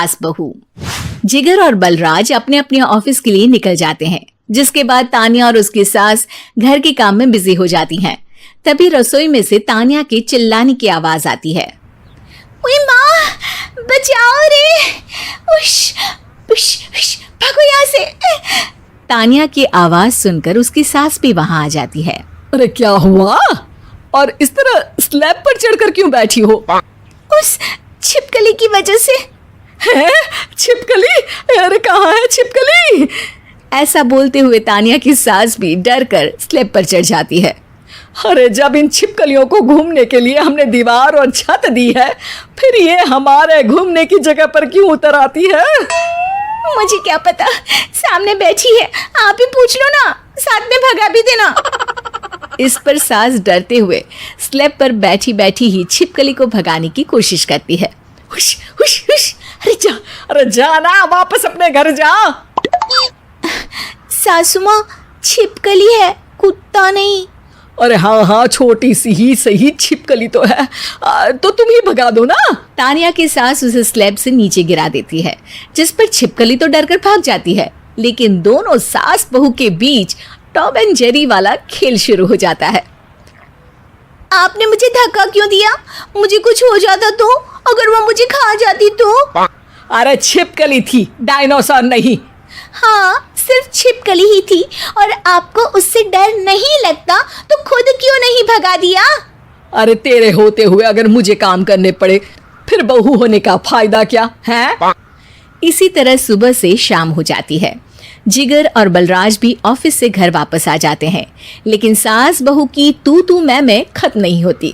सास बहू। जिगर और बलराज अपने अपने ऑफिस के लिए निकल जाते हैं, जिसके बाद तानिया और उसकी सास घर के काम में बिजी हो जाती हैं। तभी रसोई में से तानिया के चिल्लाने की आवाज आती है। ओए माँ, बचाओ रे, उश, उश, उश, भागो यहाँ से। तानिया की आवाज सुनकर उसकी सास भी वहां आ जाती है। अरे क्या हुआ? और इस तरह स्लैब पर चढ़कर क्यों बैठी हो? उस छिपकली की वजह से। है? छिपकली? अरे कहाँ है छिपकली? ऐसा बोलते हुए तानिया की सास भी डर कर स्लैब पर चढ़ जाती है। अरे जब इन छिपकलियों को घूमने के लिए हमने दीवार और छत दी है, फिर ये हमारे घूमने की जगह पर क्यों उतर आती है? मुझे क्या पता, सामने बैठी है, आप ही पूछ लो ना, साथ में भगा भी देना। इस पर सास डरते हुए स्लैब पर बैठी बैठी ही छिपकली को भगाने की कोशिश करती है। हुश, हुश, हुश, अरे जा ना, वापस अपने घर जा। सासू माँ, छिपकली है, कुत्ता नहीं। अरे हाँ, छोटी सी ही सही छिपकली तो है, तो तुम ही भगा दो ना। तानिया की सास उसे स्लैब से नीचे गिरा देती है, जिस पर छिपकली तो डरकर भाग जाती है, लेकिन दोनों सास बहू के बीच टॉम एंड जेरी वाला खेल शुरू हो जाता है। आपने मुझे धक्का क्यों दिया? मुझे कुछ हो जाता तो? अगर वो मुझे खा जाती तो? अरे छिपकली थी, डायनासोर नहीं। हाँ, सिर्फ छिपकली ही थी, और आपको उससे डर नहीं लगता तो खुद क्यों नहीं भगा दिया? अरे तेरे होते हुए अगर मुझे काम करने पड़े, फिर बहू होने का फायदा क्या है? इसी तरह सुबह से शाम हो जाती है। जिगर और बलराज भी ऑफिस से घर वापस आ जाते हैं, लेकिन सास बहू की तू मैं खत्म नहीं होती।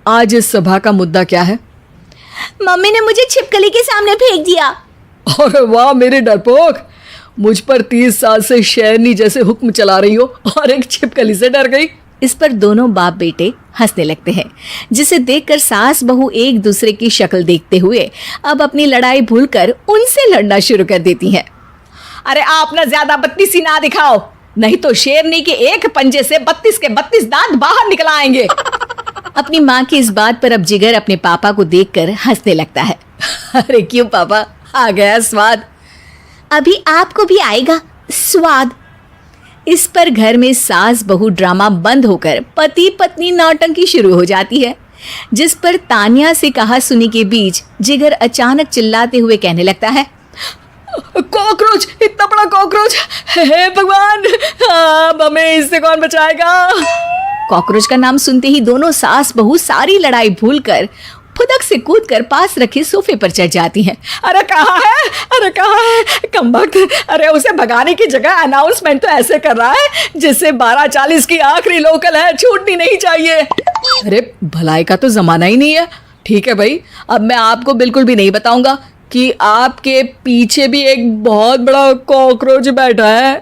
आज इस सभा का मुद्दा क्या है? मम्मी ने मुझे छिपकली के सामने फेंक दिया। अरे वाह मेरे डरपोक, मुझ पर 30 साल से शेरनी जैसे हुक्म चला रही हो और एक छिपकली से डर गई। इस पर दोनों बाप बेटे हंसने लगते हैं, जिसे देखकर सास बहू एक दूसरे की शक्ल देखते हुए अब अपनी लड़ाई भूलकर उनसे लड़ना शुरू कर देती हैं। अरे आप ना ज्यादा बत्तीसी ना दिखाओ, नहीं तो शेरनी के एक पंजे से 32 के 32 दांत बाहर निकल आएंगे। अपनी माँ की इस बात पर अब जिगर अपने पापा को देखकर हंसने लगता है। अरे क्यों पापा, आ गया स्वाद। अभी आपको भी आएगा स्वाद। इस पर घर में सास बहू ड्रामा बंद होकर पति पत्नी नौटंकी शुरू हो जाती है, जिस पर तानिया से कहा सुनी के बीच जिगर अचानक चिल्लाते हुए कहने लगता है। कॉकरोच, इतना बड़ा कॉकरोच, हे भगवान, अब हमें इससे कौन बचाएगा? कॉकरोच का नाम सुनते ही दोनों सास बहू सारी लड़ाई भूलकर फुदक से कूदकर पास रखे सोफे पर चढ़ जाती हैं। अरे कहाँ है, अरे कहाँ है कमबख्त? अरे उसे भगाने की जगह अनाउंसमेंट तो ऐसे कर रहा है जिससे 12:40 की आखिरी लोकल है, छूटनी नहीं चाहिए। अरे भलाई का तो जमाना ही नहीं है। ठीक है भाई, अब मैं आपको बिल्कुल भी नहीं बताऊंगा कि आपके पीछे भी एक बहुत बड़ा कॉकरोच बैठा है।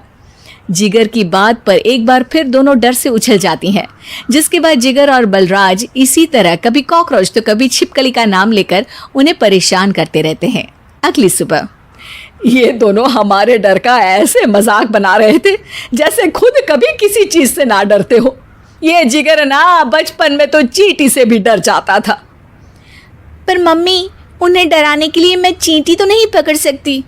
जिगर की बात पर एक बार फिर दोनों डर से उछल जाती हैं, जिसके बाद जिगर और बलराज इसी तरह कभी कॉकरोच तो कभी छिपकली का नाम लेकर उन्हें परेशान करते रहते हैं। अगली सुबह ये दोनों हमारे डर का ऐसे मजाक बना रहे थे जैसे खुद कभी किसी चीज से ना डरते हो। ये जिगर ना बचपन में तो चींटी से भी डर जाता था। पर मम्मी, उन्हें डराने के लिए मैं चींटी तो नहीं पकड़ सकती।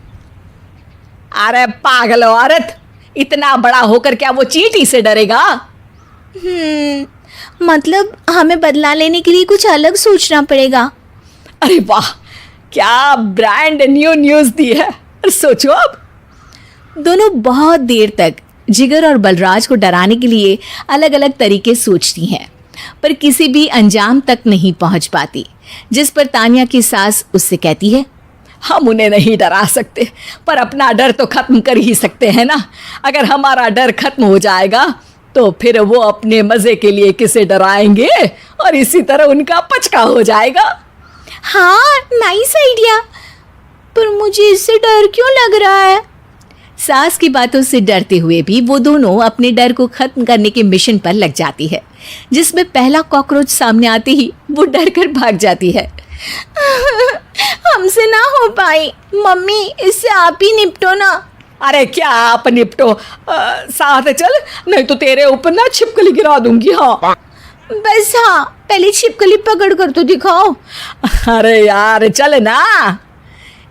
अरे पागल औरत, इतना बड़ा होकर क्या वो चींटी से डरेगा? मतलब हमें बदला लेने के लिए कुछ अलग सोचना पड़ेगा। अरे वाह, क्या ब्रांड न्यू न्यूज दी है। सोचो अब। दोनों बहुत देर तक जिगर और बलराज को डराने के लिए अलग अलग तरीके सोचती हैं, पर किसी भी अंजाम तक नहीं पहुंच पाती, जिस पर तानिया की सास उससे कहती है। हम उन्हें नहीं डरा सकते, पर अपना डर तो खत्म कर ही सकते हैं ना। अगर हमारा डर खत्म हो जाएगा तो फिर वो अपने मजे के लिए किसे डराएंगे और इसी तरह उनका पचका हो जाएगा। हाँ, नाइस आइडिया, पर मुझे इससे डर क्यों लग रहा है? सास की बातों से डरते हुए भी वो दोनों अपने डर को खत्म करने के मिशन पर लग जाती है, जिसमें पहला कॉकरोच सामने आते ही वो डर कर भाग जाती है। हमसे ना हो पाई मम्मी, इससे आप ही निपटो ना। अरे क्या आप निपटो, साथ चल, नहीं तो तेरे ऊपर ना छिपकली गिरा दूंगी। हाँ बस हाँ, पहले छिपकली पकड़ कर तो दिखाओ। अरे यार चल ना।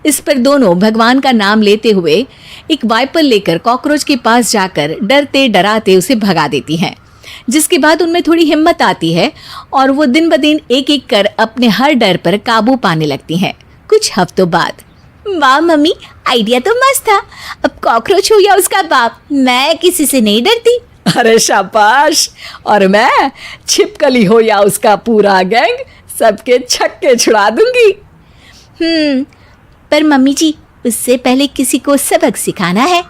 इस पर दोनों भगवान का नाम लेते हुए एक वाइपर लेकर कॉकरोच के पास जाकर डरते डराते उसे भगा देती हैं, जिसके बाद उनमें थोड़ी हिम्मत आती है और वो दिन ब दिन एक एक कर अपने हर डर पर काबू पाने लगती हैं। कुछ हफ्तों बाद, वाह मम्मी, आइडिया तो मस्त था। अब कॉकरोच हो या उसका बाप, मैं किसी से नहीं डरती। अरे शाबाश। और मैं छिपकली हो या उसका पूरा गैंग, सबके छक्के छुड़ा दूंगी। पर मम्मी जी, उससे पहले किसी को सबक सिखाना है।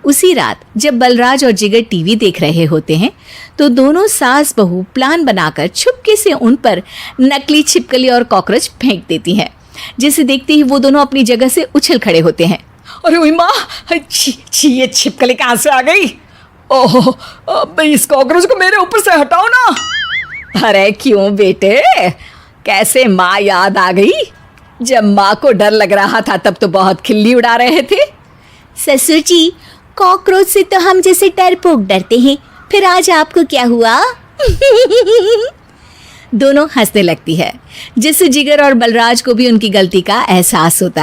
उसी रात जब बलराज और जिगर टीवी देख रहे होते हैं तो दोनों सास बहू प्लान बनाकर छुपके से उन पर नकली छिपकली और कॉकरोच फेंक देती हैं, जिसे देखते ही वो दोनों अपनी जगह से उछल खड़े होते हैं। अरे ओए माँ, छी ये छिपकली कहाँ से आ गई? ओह, अब इस कॉकरोच को मेरे ऊपर से हटाओ ना। अरे क्यों बेटे, कैसे माँ याद आ गई? जब माँ को डर लग रहा था तब तो बहुत खिल्ली उड़ा रहे थे। ससुर जी, कॉकरोच से तो हम जैसे डरपोक डरते हैं, फिर आज आपको क्या हुआ? दोनों हंसने लगती है, जिससे जिगर और बलराज को भी उनकी गलती का एहसास होता है।